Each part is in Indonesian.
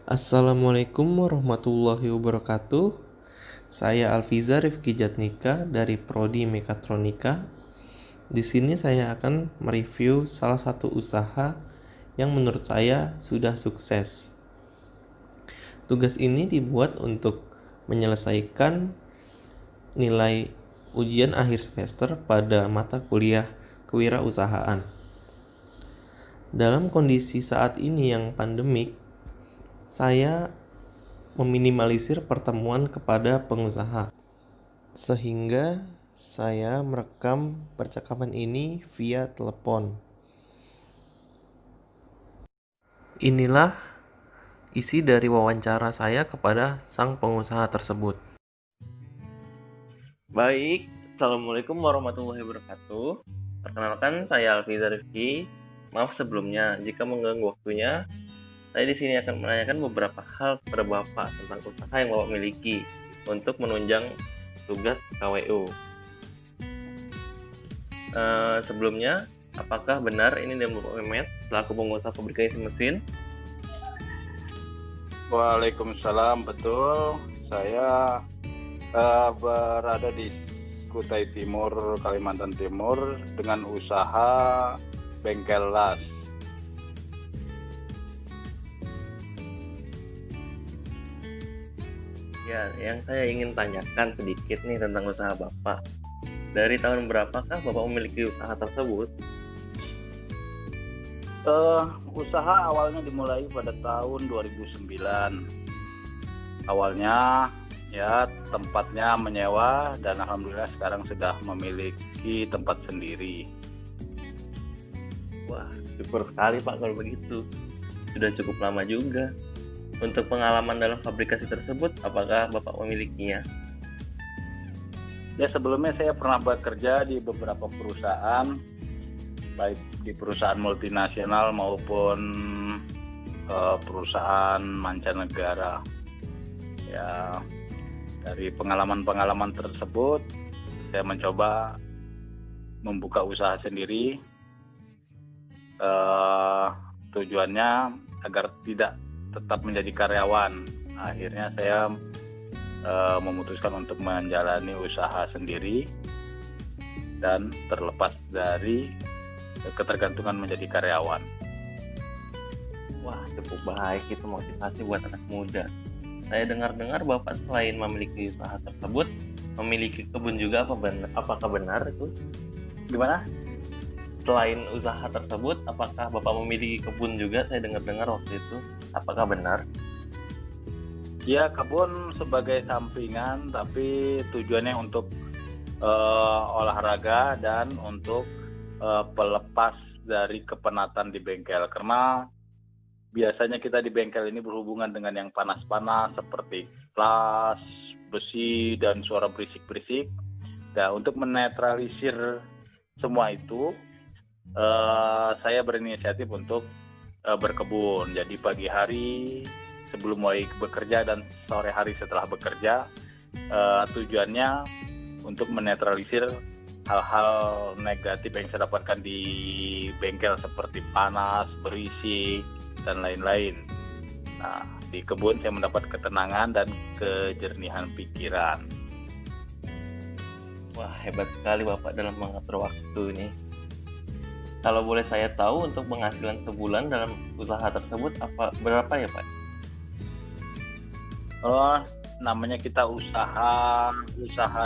Assalamualaikum warahmatullahi wabarakatuh. Saya Alfiza Rifki Jatnika dari Prodi Mekatronika. Di sini saya akan mereview salah satu usaha yang menurut saya sudah sukses. Tugas ini dibuat untuk menyelesaikan nilai ujian akhir semester pada mata kuliah kewirausahaan. Dalam kondisi saat ini yang pandemik, saya meminimalisir pertemuan kepada pengusaha, sehingga saya merekam percakapan ini via telepon. Inilah isi dari wawancara saya kepada sang pengusaha tersebut. Baik, Assalamualaikum warahmatullahi wabarakatuh. Perkenalkan, saya Alfiza Rifki. Maaf sebelumnya jika mengganggu waktunya. Saya di sini akan menanyakan beberapa hal kepada Bapak tentang usaha yang Bapak miliki untuk menunjang tugas KWU. Sebelumnya, apakah benar ini dari Bapak Mehmet selaku pengusaha fabrikasi mesin? Waalaikumsalam, betul. Saya berada di Kutai Timur, Kalimantan Timur dengan usaha bengkel las. Ya, yang saya ingin tanyakan sedikit nih tentang usaha Bapak. Dari tahun berapakah Bapak memiliki usaha tersebut? Usaha awalnya dimulai pada tahun 2009. Awalnya ya tempatnya menyewa dan alhamdulillah sekarang sudah memiliki tempat sendiri. Wah, syukur sekali Pak kalau begitu. Sudah cukup lama juga. Untuk pengalaman dalam fabrikasi tersebut, apakah Bapak memilikinya? Ya, sebelumnya saya pernah bekerja di beberapa perusahaan, baik di perusahaan multinasional maupun perusahaan mancanegara. Ya, dari pengalaman-pengalaman tersebut, saya mencoba membuka usaha sendiri. Tujuannya agar tidak tetap menjadi karyawan. Akhirnya saya memutuskan untuk menjalani usaha sendiri dan terlepas dari ketergantungan menjadi karyawan. Wah, cukup baik itu motivasi buat anak muda. Saya dengar-dengar Bapak selain memiliki usaha tersebut, memiliki kebun juga, apakah benar itu? Gimana? Selain usaha tersebut, apakah Bapak memiliki kebun juga? Saya dengar-dengar waktu itu. Apakah benar? Ya, kebun sebagai sampingan, tapi tujuannya untuk olahraga dan untuk pelepas dari kepenatan di bengkel. Karena biasanya kita di bengkel ini berhubungan dengan yang panas-panas seperti las, besi, dan suara berisik-berisik. Nah, untuk menetralisir semua itu, saya berinisiatif untuk berkebun. Jadi pagi hari sebelum mulai bekerja dan sore hari setelah bekerja, tujuannya untuk menetralisir hal-hal negatif yang saya dapatkan di bengkel seperti panas, berisik, dan lain-lain. Nah, di kebun saya mendapat ketenangan dan kejernihan pikiran. Wah, hebat sekali Bapak dalam mengatur waktu nih. Kalau boleh saya tahu, untuk penghasilan sebulan dalam usaha tersebut berapa ya Pak? Namanya kita usaha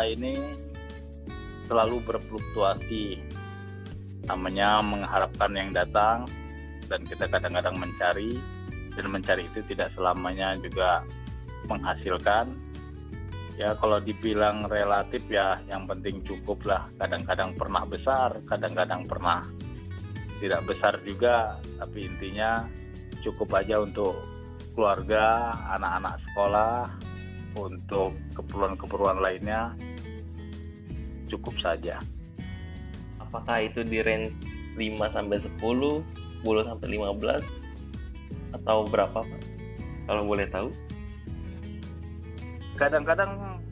ini selalu berfluktuasi. Namanya mengharapkan yang datang dan kita kadang-kadang mencari, dan mencari itu tidak selamanya juga menghasilkan. Ya, kalau dibilang relatif ya yang penting cukup lah. Kadang-kadang pernah besar, kadang-kadang pernah tidak besar juga, tapi intinya cukup aja untuk keluarga, anak-anak sekolah, untuk keperluan-keperluan lainnya cukup saja. Apakah itu di range 5 sampai 10, 10 sampai 15 atau berapa Pak? Kalau boleh tahu? Kadang-kadang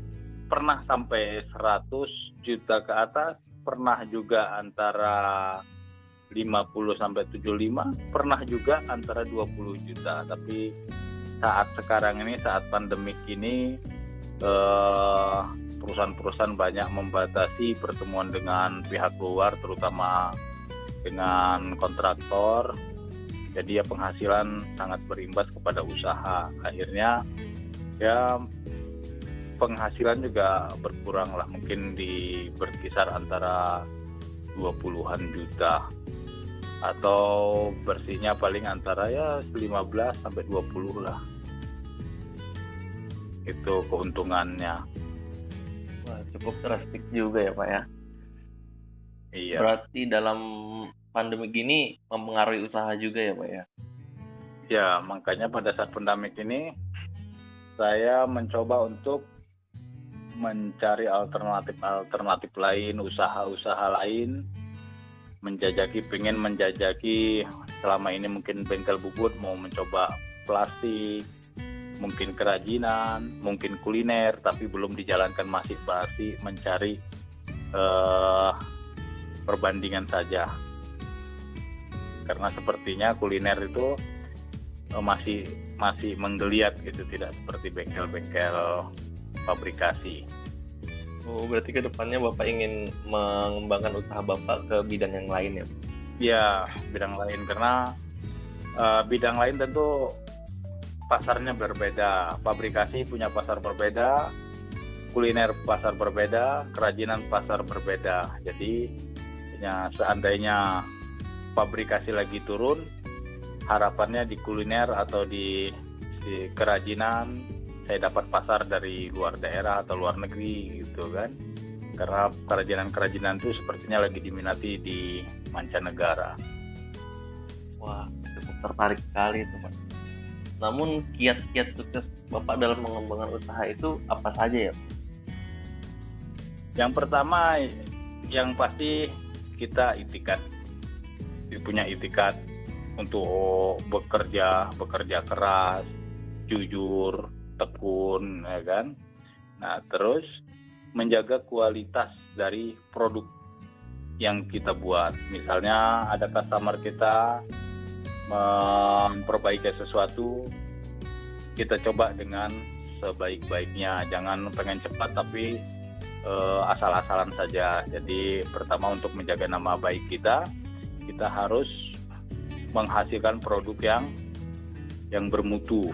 pernah sampai 100 juta ke atas, pernah juga antara 50 sampai 75, pernah juga antara 20 juta. Tapi saat sekarang ini, saat pandemik ini, perusahaan-perusahaan banyak membatasi pertemuan dengan pihak luar, terutama dengan kontraktor. Jadi ya penghasilan sangat berimbas kepada usaha. Akhirnya ya penghasilan juga berkurang lah, mungkin berkisar antara 20-an juta, atau bersihnya paling antara ya 15 sampai 20 lah. Itu keuntungannya. Wah, cukup drastis juga ya Pak ya. Iya. Berarti dalam pandemi gini mempengaruhi usaha juga ya Pak ya? Ya, makanya pada saat pandemik ini saya mencoba untuk mencari alternatif lain, usaha-usaha lain, pengen menjajaki selama ini mungkin bengkel bubut, mau mencoba plastik, mungkin kerajinan, mungkin kuliner, tapi belum dijalankan, masih mencari perbandingan saja. Karena sepertinya kuliner itu masih menggeliat gitu, tidak seperti bengkel-bengkel pabrikasi. Oh, berarti ke depannya Bapak ingin mengembangkan usaha Bapak ke bidang yang lain ya? Ya, bidang lain, karena bidang lain tentu pasarnya berbeda. Pabrikasi punya pasar berbeda, kuliner pasar berbeda, kerajinan pasar berbeda. Jadi ya, seandainya pabrikasi lagi turun, harapannya di kuliner atau di kerajinan saya dapat pasar dari luar daerah atau luar negeri gitu kan. Karena kerajinan itu sepertinya lagi diminati di mancanegara. Wah, cukup tertarik sekali itu Pak. Namun kiat-kiat sukses Bapak dalam mengembangkan usaha itu apa saja ya? Yang pertama, yang pasti kita punya itikat untuk bekerja keras, jujur, tekun, ya kan. Nah, terus menjaga kualitas dari produk yang kita buat. Misalnya ada customer kita memperbaiki sesuatu, kita coba dengan sebaik-baiknya, jangan pengen cepat tapi asal-asalan saja. Jadi pertama, untuk menjaga nama baik kita harus menghasilkan produk yang bermutu.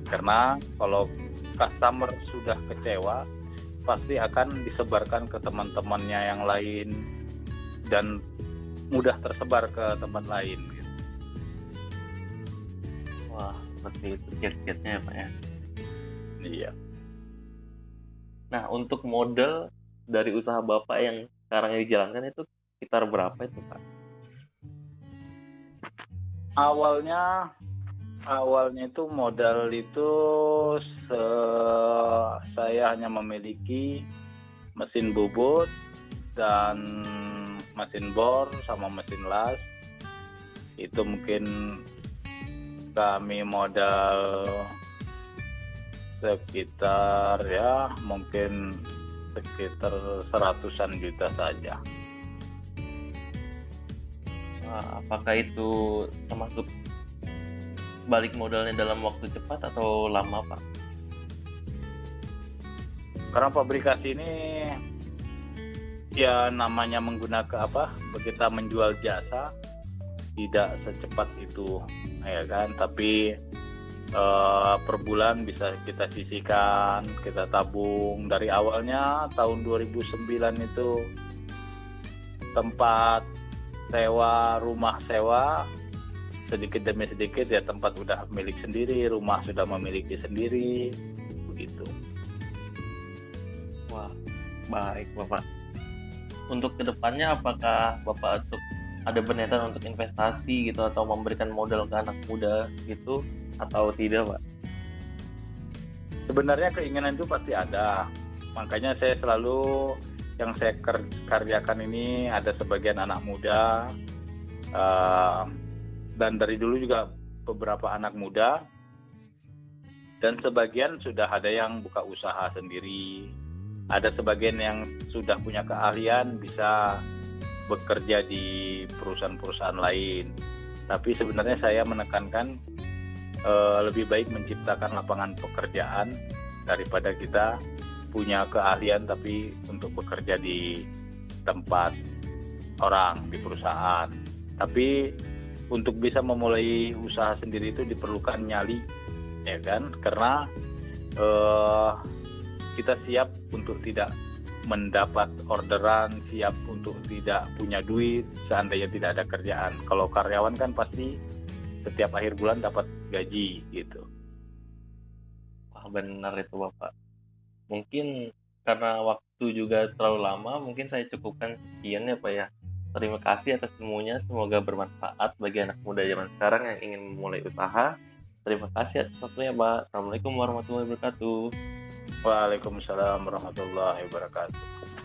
Karena kalau customer sudah kecewa, pasti akan disebarkan ke teman-temannya yang lain dan mudah tersebar ke tempat lain. Wah, seperti itu kiat-kiatnya ya Pak ya? Iya. Nah, untuk modal dari usaha Bapak yang sekarang dijalankan itu sekitar berapa itu Pak? Awalnya itu modal itu saya hanya memiliki mesin bubut dan mesin bor sama mesin las. Itu mungkin kami modal sekitar sekitar 100-an juta saja. Wah, apakah itu termasuk balik modalnya dalam waktu cepat atau lama Pak? Karena pabrikasi ini ya namanya menggunakan kita menjual jasa, tidak secepat itu ya kan, tapi per bulan bisa kita sisihkan, kita tabung. Dari awalnya tahun 2009 itu tempat sewa, rumah sewa, sedikit demi sedikit ya tempat udah milik sendiri, rumah sudah memiliki sendiri, begitu. Wah, baik Bapak. Untuk kedepannya apakah Bapak ada berniatan untuk investasi gitu atau memberikan modal ke anak muda gitu atau tidak Pak? Sebenarnya keinginan itu pasti ada. Makanya saya selalu yang saya karyakan ini ada sebagian anak muda, dan dari dulu juga beberapa anak muda, dan sebagian sudah ada yang buka usaha sendiri, ada sebagian yang sudah punya keahlian bisa bekerja di perusahaan-perusahaan lain. Tapi sebenarnya saya menekankan lebih baik menciptakan lapangan pekerjaan daripada kita punya keahlian tapi untuk bekerja di tempat orang, di perusahaan. Tapi untuk bisa memulai usaha sendiri itu diperlukan nyali, ya kan? Karena kita siap untuk tidak mendapat orderan, siap untuk tidak punya duit seandainya tidak ada kerjaan. Kalau karyawan kan pasti setiap akhir bulan dapat gaji gitu. Wah, benar itu Bapak. Mungkin karena waktu juga terlalu lama, mungkin saya cukupkan sekian ya Pak ya. Terima kasih atas semuanya, semoga bermanfaat bagi anak muda zaman sekarang yang ingin memulai usaha. Terima kasih atas waktunya Pak. Assalamualaikum warahmatullahi wabarakatuh. Waalaikumsalam warahmatullahi wabarakatuh.